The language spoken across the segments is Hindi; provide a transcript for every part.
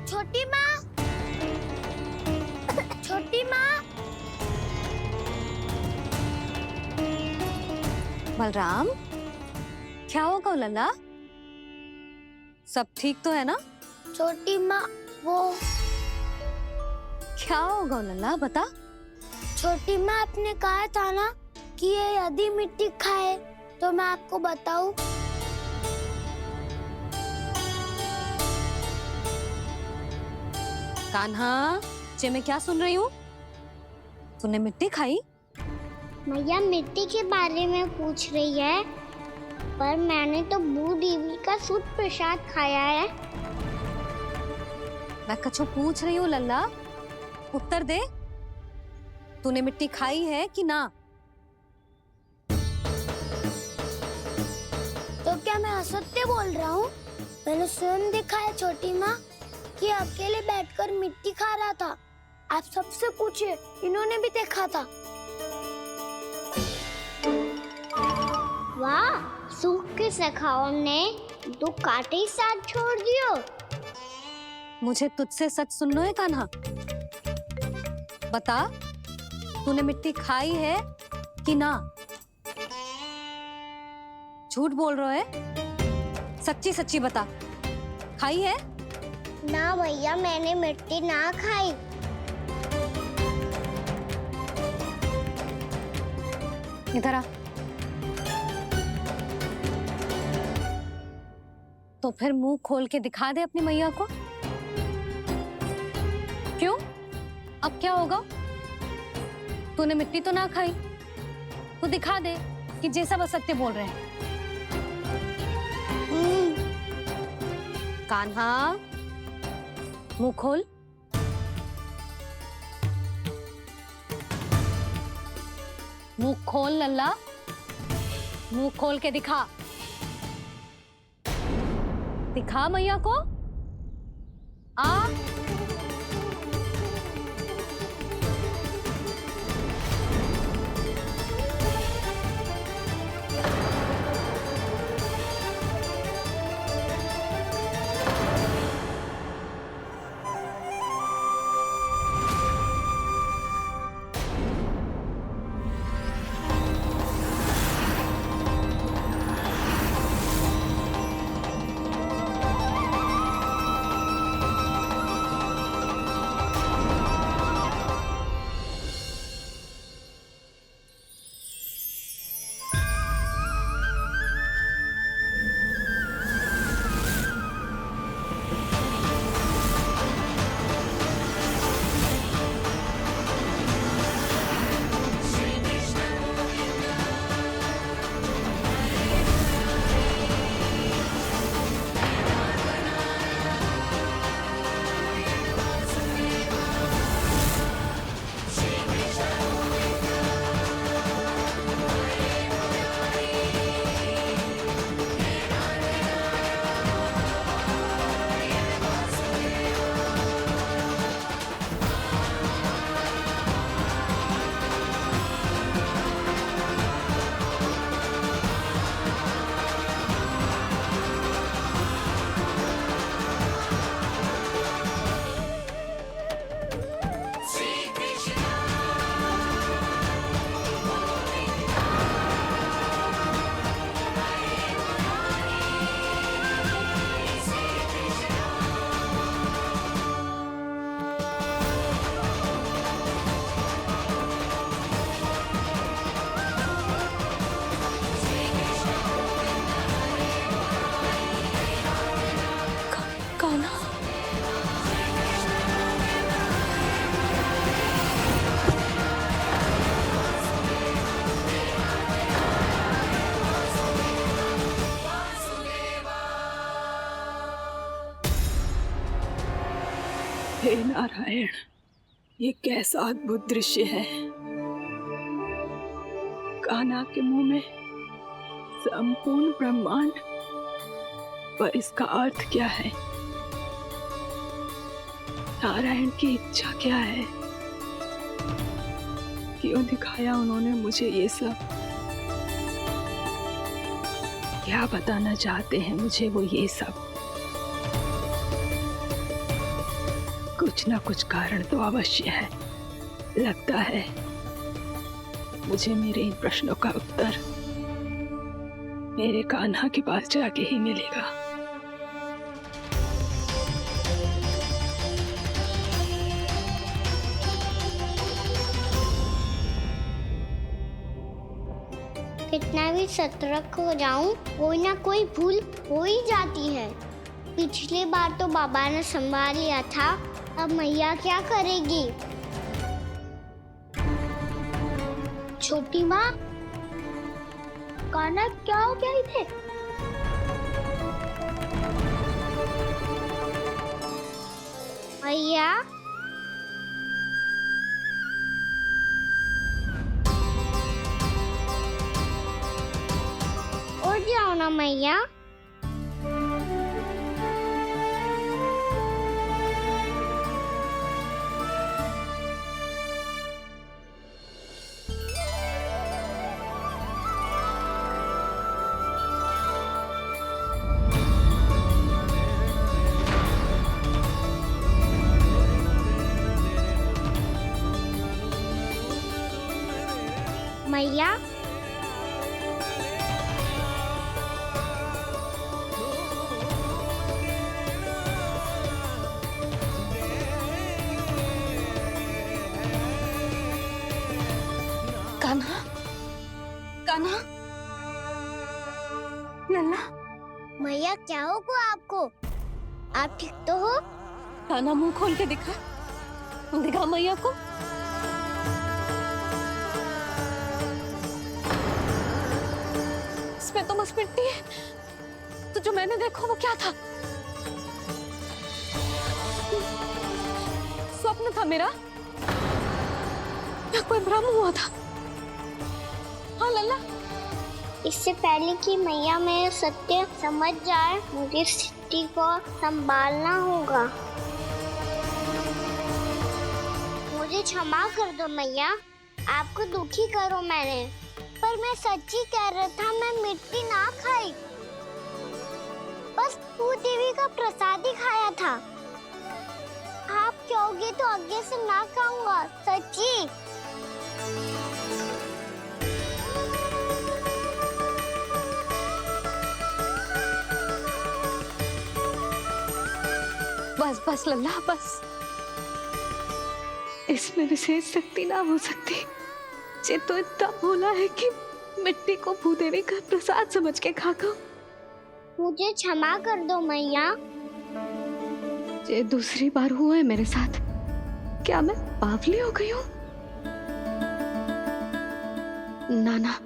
छोटी माँ, छोटी माँ। बलराम, क्या होगा लल्ला? सब ठीक तो है ना? छोटी माँ, वो क्या होगा लल्ला, बता। छोटी माँ, आपने कहा था ना कि ये यदि मिट्टी खाए तो मैं आपको बताऊं। कान्हा, जे मैं क्या सुन रही हूँ? तूने मिट्टी खाई? मैया मिट्टी के बारे में पूछ रही है, पर मैंने तो भू देवी का शुद्ध प्रसाद खाया है। मैं कछु पूछ रही हूँ लल्ला, उत्तर दे। तूने मिट्टी खाई है कि ना? तो क्या मैं असत्य बोल रहा हूँ? मैंने स्वयं देखा है छोटी माँ कि अकेले बैठकर मिट्टी खा रहा था। आप सबसे पूछिए, इन्होंने भी देखा था। वाह, सूख के सखाओ ने 2 कांटे ही साथ छोड़ दियो। मुझे तुझसे सच सुनना है कान्हा। बता, तूने मिट्टी खाई है कि ना? झूठ बोल रहा है? सच्ची सच्ची बता, खाई है? ना भैया, मैंने मिट्टी ना खाई। इधर आ। तो फिर मुंह खोल के दिखा दे अपनी मैया को। क्यों? अब क्या होगा? तूने मिट्टी तो ना खाई, तो दिखा दे कि जे सब असत्य बोल रहे हैं। कान्हा, मुंह खोल। मुंह खोल लल्ला, मुंह खोल के दिखा। दिखा मैया को। आ हे नारायण, ये कैसा अद्भुत दृश्य है। कान्हा के मुंह में संपूर्ण ब्रह्मांड, पर इसका अर्थ क्या है? नारायण की इच्छा क्या है? क्यों दिखाया उन्होंने मुझे ये सब? क्या बताना चाहते हैं मुझे वो ये सब? कुछ ना कुछ कारण तो अवश्य है। लगता है मुझे मेरे इन प्रश्नों का उत्तर मेरे कान्हा के पास जाके ही मिलेगा। कितना भी सतर्क हो जाऊं, कोई ना कोई भूल हो ही जाती है। पिछली बार तो बाबा ने संभाल लिया था, अब मैया क्या करेगी? छोटी माँ, कान्हा क्या हो गया इधर? मैया, उठ जाओ ना मैया। मैया, कान्हा, कान्हा, लल्ला, मैया क्या होगा आपको? आप ठीक तो हो? कान्हा मुंह खोल के दिखा, दिखा मैया को। इसमें तो बस मिट्टी है, तो जो मैंने देखा वो क्या था? स्वप्न था मेरा या कोई भ्रम हुआ था? हाँ लल्ला, इससे पहले कि मैया मेरे सत्य समझ जाए, मुझे स्थिति को संभालना होगा। मुझे क्षमा कर दो मैया, आपको दुखी करो मैंने, पर मैं सच्ची कह रहा था, मैं मिट्टी ना खाई, बस देवी का प्रसाद ही खाया था। आप कहोगे तो आगे से ना खाऊंगा, सच्ची। बस बस लल्ला बस, इसमें विशेष शक्ति ना हो सकती। ये तो इतना भोला है कि मिट्टी को भूदेवी का प्रसाद समझ के खा गया। मुझे क्षमा कर दो मैया। ये दूसरी बार हुआ है मेरे साथ। क्या मैं बावली हो गई हूँ? ना ना,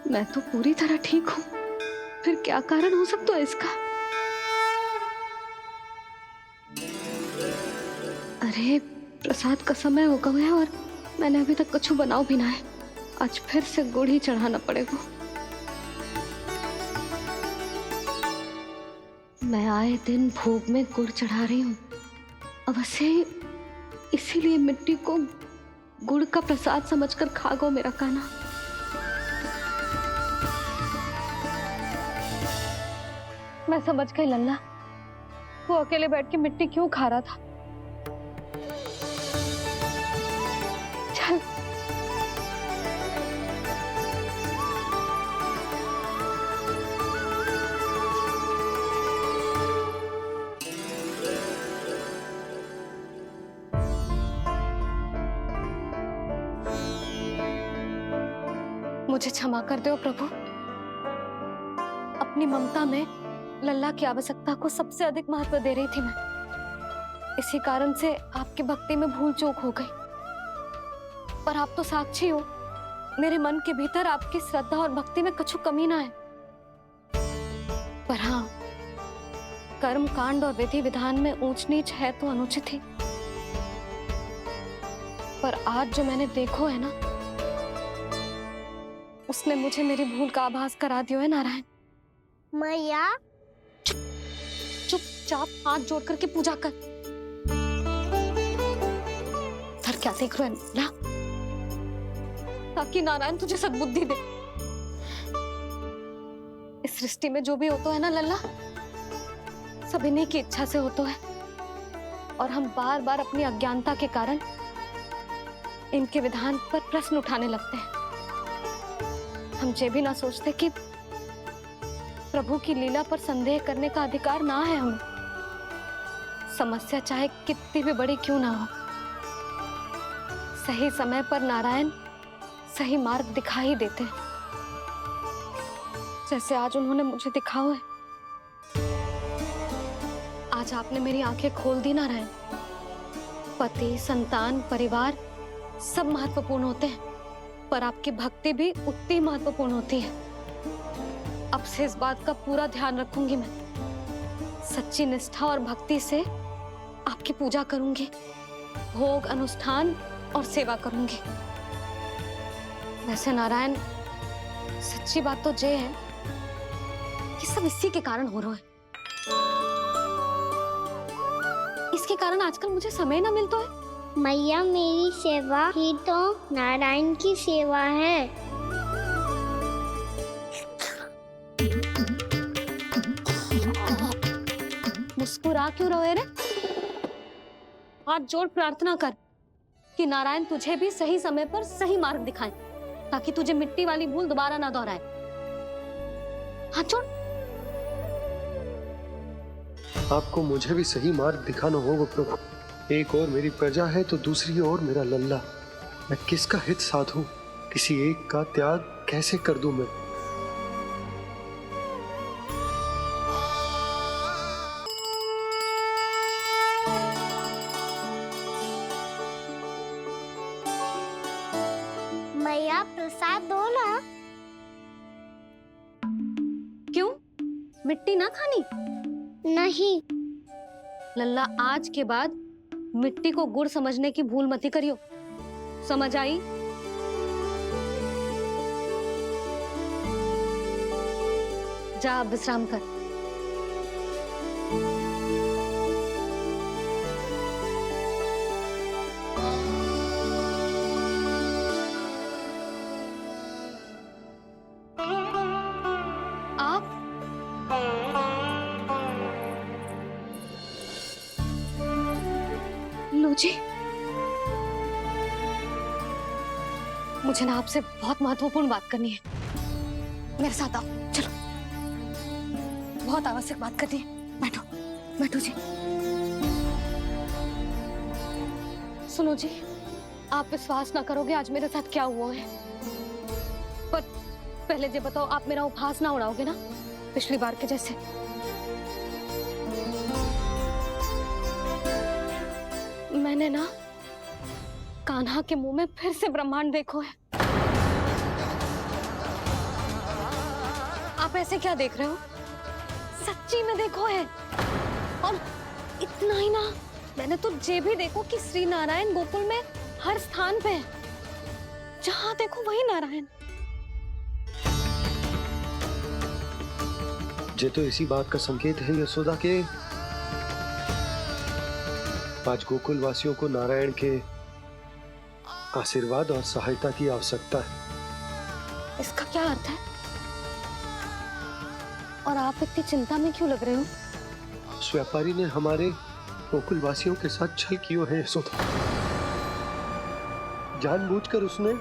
मैं तो पूरी तरह ठीक हूँ। फिर क्या कारण हो सकता है इसका? अरे प्रसाद का समय हो गया है और मैंने अभी तक कुछ बनाओ भी ना है। आज फिर से गुड़ ही चढ़ाना पड़ेगा। मैं आए दिन भोग में गुड़ चढ़ा रही हूँ, अवश्य इसीलिए मिट्टी को गुड़ का प्रसाद समझकर खा गो मेरा कान्हा। मैं समझ गई लल्ला, वो अकेले बैठ के मिट्टी क्यों खा रहा था। चल मुझे क्षमा कर दो प्रभु। अपनी ममता में लल्ला की आवश्यकता को सबसे अधिक महत्व दे रही थी मैं। इसी कारण से आपकी भक्ति में भूल चूक हो गई। पर आप तो साक्षी हो, मेरे मन के भीतर आपकी श्रद्धा और भक्ति में कुछ कमी ना है। पर हाँ, कर्म कांड और विधि विधान में ऊंच नीच है तो अनुचित ही। पर आज जो मैंने देखो है ना, उसने मुझे मेरी भूल का आभास करा दिया है नारायण। मैया, चुपचाप हाथ जोड़ करके पूजा कर। धर क्या देख रहे हैं ना, ताकि नारायण तुझे सद्बुद्धि दे। इस सृष्टि में जो भी होता है ना लल्ला, सब इन्हीं की इच्छा से होता है। और हम बार बार अपनी अज्ञानता के कारण इनके विधान पर प्रश्न उठाने लगते हैं। हम ये भी ना सोचते कि प्रभु की लीला पर संदेह करने का अधिकार ना है हमें। समस्या चाहे कितनी भी बड़ी क्यों ना हो, सही समय पर नारायण सही मार्ग दिखा ही देते हैं, जैसे आज उन्होंने मुझे दिखाओ है। आज आपने मेरी आंखें खोल दी नारायण। पति, संतान, परिवार सब महत्वपूर्ण होते हैं, पर आपकी भक्ति भी उतनी महत्वपूर्ण होती है। अब से इस बात का पूरा ध्यान रखूंगी मैं। सच्ची निष्ठा और भक्ति से आपकी पूजा करूंगी, भोग, अनुष्ठान और सेवा करूंगी। वैसे नारायण, सच्ची बात तो ये है कि सब इसी के कारण हो रहा है। इसके कारण आजकल मुझे समय ना मिलता है। मैया, मेरी सेवा ही तो नारायण की सेवा है। मुस्कुरा क्यों रहे रे? हाथ जोड़ प्रार्थना कर कि नारायण तुझे भी सही समय पर सही मार्ग दिखाएं, ताकि तुझे मिट्टी वाली भूल दोबारा ना दोहराए। हाथ जोड़। आपको मुझे भी सही मार्ग दिखाना होगा प्रभु। एक और मेरी प्रजा है तो दूसरी ओर मेरा लल्ला। मैं किसका हित साधूं? किसी एक का त्याग कैसे कर दूं मैं? मैया, प्रसाद दो ना। क्यों? मिट्टी ना खानी? नहीं। लल्ला, आज के बाद मिट्टी को गुड़ समझने की भूल मती करियो। समझ आई? जा अब विश्राम कर। आप लो जी, मुझे ना आपसे बहुत महत्वपूर्ण बात करनी है। मेरे साथ आओ, चलो। बहुत आवश्यक बात करनी है। बैठो, बैठो जी। सुनो जी, आप विश्वास ना करोगे आज मेरे साथ क्या हुआ है। पर पहले ये बताओ, आप मेरा उपहास ना उड़ाओगे ना, पिछली बार के जैसे? मैंने ना कान्हा के मुंह में फिर से ब्रह्मांड देखो है। आप ऐसे क्या देख रहे हो? सच्ची में देखो है। और इतना ही ना, मैंने तो ये भी देखो कि श्री नारायण गोकुल में हर स्थान पे है। जहां देखो वही नारायण। ये तो इसी बात का संकेत है यशोदा के आज गोकुल वासियों को नारायण के आशीर्वाद और सहायता की आवश्यकता है। इसका क्या अर्थ है? और आप इतनी चिंता में क्यों लग रहे हो? उस व्यापारी ने हमारे गोकुल वासियों के साथ छल किया है यशोदा। जानबूझकर उसने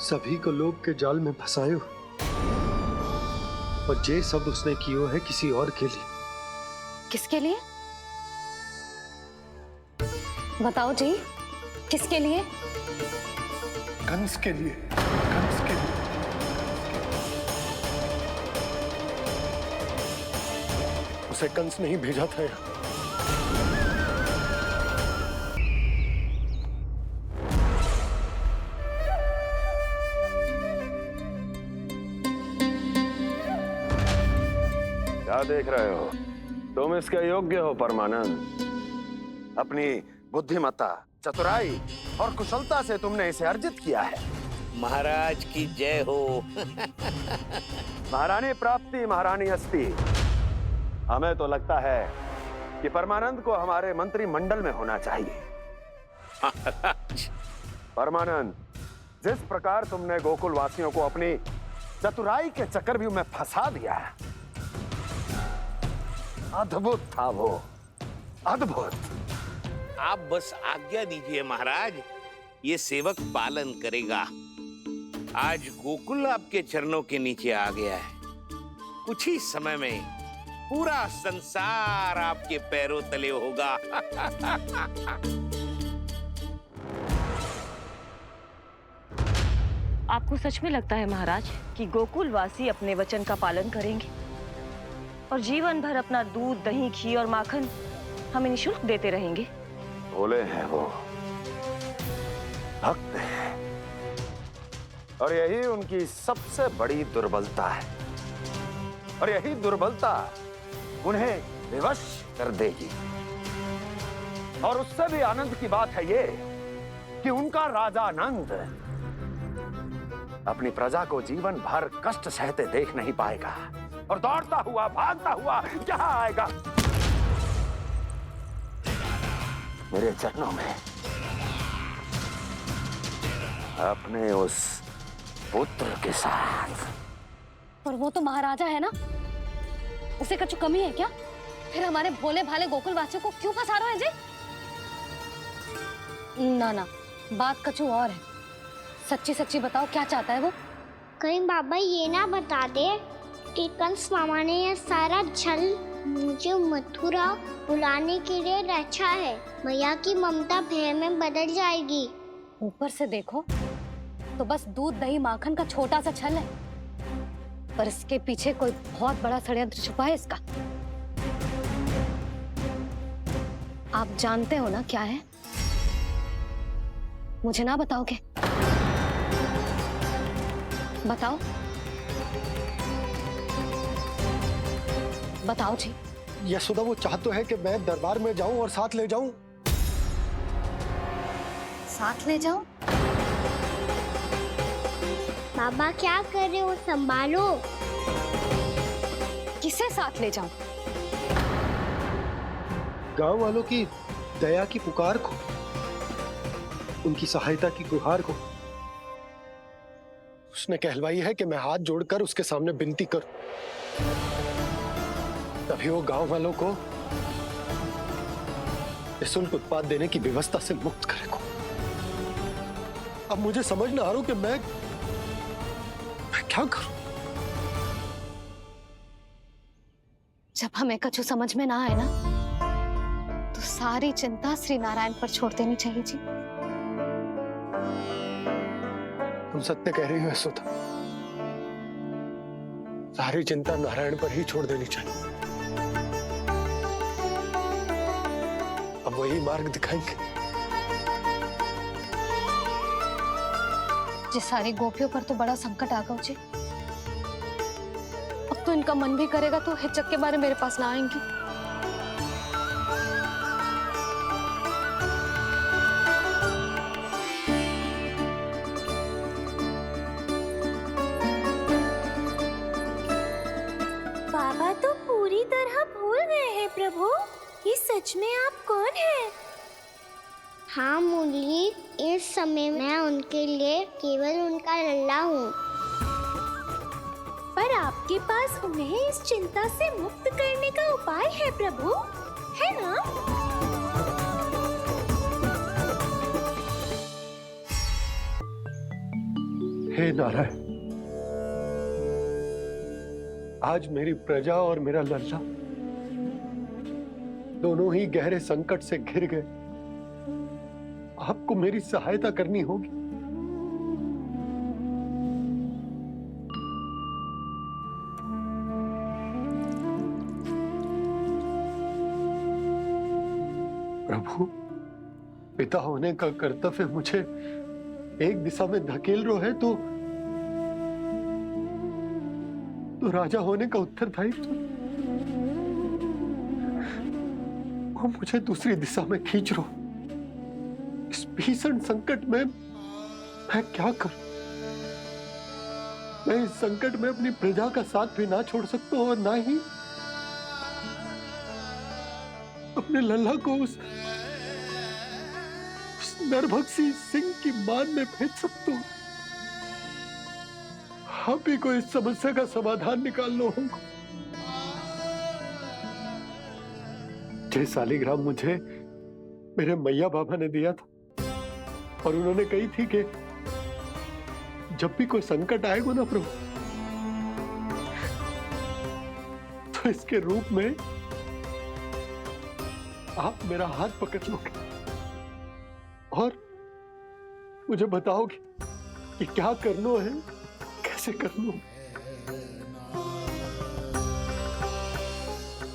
सभी को लोभ के जाल में फंसायो, और ये सब उसने किया है किसी और के लिए। किसके लिए? बताओ जी, किसके लिए? कंस के लिए। कंस के लिए। उसे कंस नहीं भेजा था यहाँ। क्या देख रहे हो? तुम इसके योग्य हो परमानंद। अपनी बुद्धिमत्ता, चतुराई और कुशलता से तुमने इसे अर्जित किया है। महाराज की जय हो। महारानी प्राप्ति महारानी अस्ति। हमें तो लगता है कि परमानंद को हमारे मंत्रिमंडल में होना चाहिए। परमानंद, जिस प्रकार तुमने गोकुल वासियों को अपनी चतुराई के चक्रव्यूह में फंसा दिया है, अद्भुत था वो, अद्भुत। आप बस आज्ञा दीजिए महाराज, ये सेवक पालन करेगा। आज गोकुल आपके चरणों के नीचे आ गया है। कुछ ही समय में पूरा संसार आपके पैरों तले होगा। आपको सच में लगता है महाराज कि गोकुलवासी अपने वचन का पालन करेंगे और जीवन भर अपना दूध, दही, घी और माखन हमें निःशुल्क देते रहेंगे? भोले हैं वो, भक्त हैं, और यही उनकी सबसे बड़ी दुर्बलता है। और यही दुर्बलता उन्हें विवश कर देगी। और उससे भी आनंद की बात है ये कि उनका राजा नंद अपनी प्रजा को जीवन भर कष्ट सहते देख नहीं पाएगा और दौड़ता हुआ, भागता हुआ यहाँ आएगा मेरे चरणों में, अपने उस पुत्र के साथ। पर वो तो महाराजा है ना, उसे कुछ कमी है क्या? फिर हमारे भोले भाले गोकुल वासियों को क्यों फंसा रहे हैं जी? ना ना, बात कछु और है। सच्ची सच्ची बताओ, क्या चाहता है वो? कहीं बाबा ये ना बता दे कि कंस मामा ने यह सारा छल मुझे मथुरा बुलाने के लिए रचा है। मैया की ममता भय में बदल जाएगी। ऊपर से देखो तो बस दूध, दही, माखन का छोटा सा छल है, पर इसके पीछे कोई बहुत बड़ा षड्यंत्र छुपा है इसका। आप जानते हो ना क्या है? मुझे ना बताओगे? बताओ बताओ जी। यशोदा, वो चाह तो है कि मैं दरबार में जाऊं और साथ ले जाऊं। साथ ले जाओ? बाबा क्या कर रहे हो, संभालो। किसे साथ ले जाऊं? गांव वालों की दया की पुकार को, उनकी सहायता की गुहार को। उसने कहलवाई है कि मैं हाथ जोड़कर उसके सामने विनती करूं, तभी वो गांव वालों को निःशुल्क उत्पाद देने की व्यवस्था से मुक्त करेगा। अब मुझे समझ ना आ रहा कि मैं क्या करूं। जब हमें कछु समझ में ना आए ना, तो सारी चिंता श्री नारायण पर छोड़ देनी चाहिए जी। तुम सत्य कह रही हो यशोदा, सारी चिंता नारायण पर ही छोड़ देनी चाहिए। अब वही मार्ग दिखाएंगे। जिस सारी गोपियों पर तो बड़ा संकट आ गया जी। अब तो इनका मन भी करेगा तो हिचक के बारे मेरे पास ना आएंगी। बाबा तो पूरी तरह भूल गए हैं प्रभु, ये सच में आप कौन हैं? हाँ मुरली, इस समय मैं उनके लिए केवल उनका लल्ला हूँ। पर आपके पास उन्हें इस चिंता से मुक्त करने का उपाय है प्रभु, है ना? हे नारायण, आज मेरी प्रजा और मेरा लल्ला दोनों ही गहरे संकट से घिर गए। आपको मेरी सहायता करनी होगी। प्रभु, पिता होने का कर्तव्य मुझे एक दिशा में धकेल रो है तो राजा होने का उत्तरदायित्व वो मुझे दूसरी दिशा में खींच रो। इस भीषण संकट में मैं क्या करूं? मैं इस संकट में अपनी प्रजा का साथ भी ना छोड़ सकता हूं और ना ही अपने लल्ला को उस नरभक्षी सिंह की मान में भेज सकता हूं। आप ही को इस समस्या का समाधान निकालना होगा। जय शालिग्राम मुझे मेरे मैया बाबा ने दिया था, और उन्होंने कही थी कि जब भी कोई संकट आएगा ना प्रभु, तो इसके रूप में आप मेरा हाथ पकड़ लोगे और मुझे बताओगे कि क्या करना है, कैसे करना है।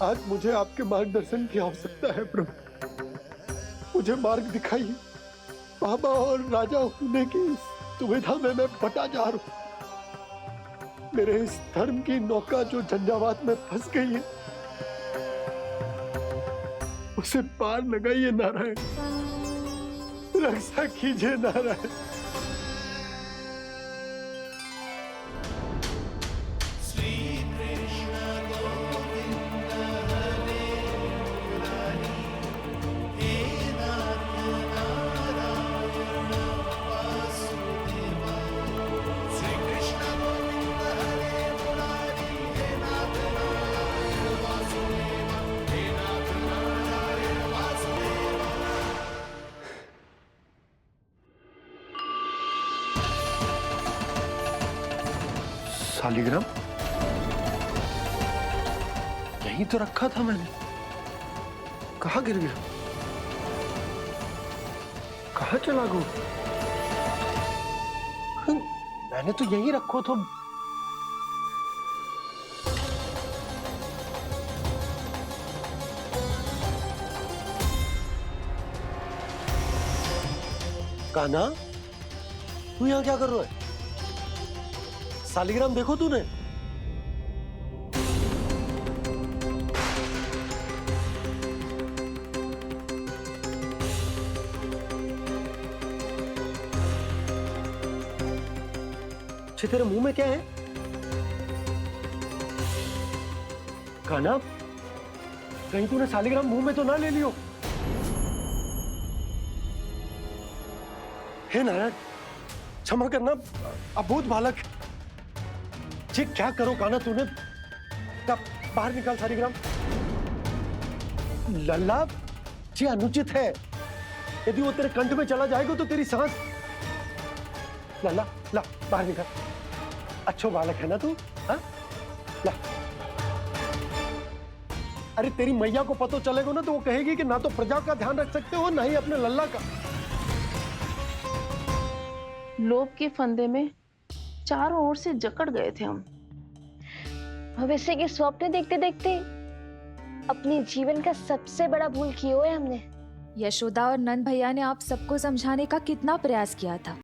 आज मुझे आपके मार्गदर्शन की आवश्यकता है प्रभु। मुझे मार्ग दिखाइए। बाबा और राजा होने की इस दुविधा में मैं बटा जा रहा हूं। मेरे इस धर्म की नौका जो झंझावात में फंस गई है, उसे पार लगाइए नारायण, रक्षा कीजिए नारायण। शालिग्राम यहीं तो रखा था मैंने, कहाँ गिर गया, कहाँ चला गया? मैंने तो यहीं रखो तो। कान्हा, तू यहाँ क्या कर रहा है? शालिग्राम देखो तूने? अच्छे, तेरे मुंह में क्या है? कान्हा, कहीं तूने शालिग्राम मुंह में तो ना ले लियो? हे नारायण, क्षमा करना, अबोध बालक। जी क्या करो कान्हा तूने? कब बाहर निकाल शालिग्राम। लल्ला, जी अनुचित है। यदि वो तेरे कंठ में चला जाएगा तो तेरी सांस। लल्ला, ला बाहर निकाल। अच्छो बालक है ना तू? हाँ, ला। अरे तेरी मैया को पता चलेगा ना तो वो कहेगी कि ना तो प्रजा का ध्यान रख सकते हो, ना ही अपने लल्ला का। लोभ के फंदे में चारों ओर से जकड़ गए थे हम। भविष्य के स्वप्न देखते देखते अपने जीवन का सबसे बड़ा भूल किया है हमने। यशोदा और नंद भैया ने आप सबको समझाने का कितना प्रयास किया था,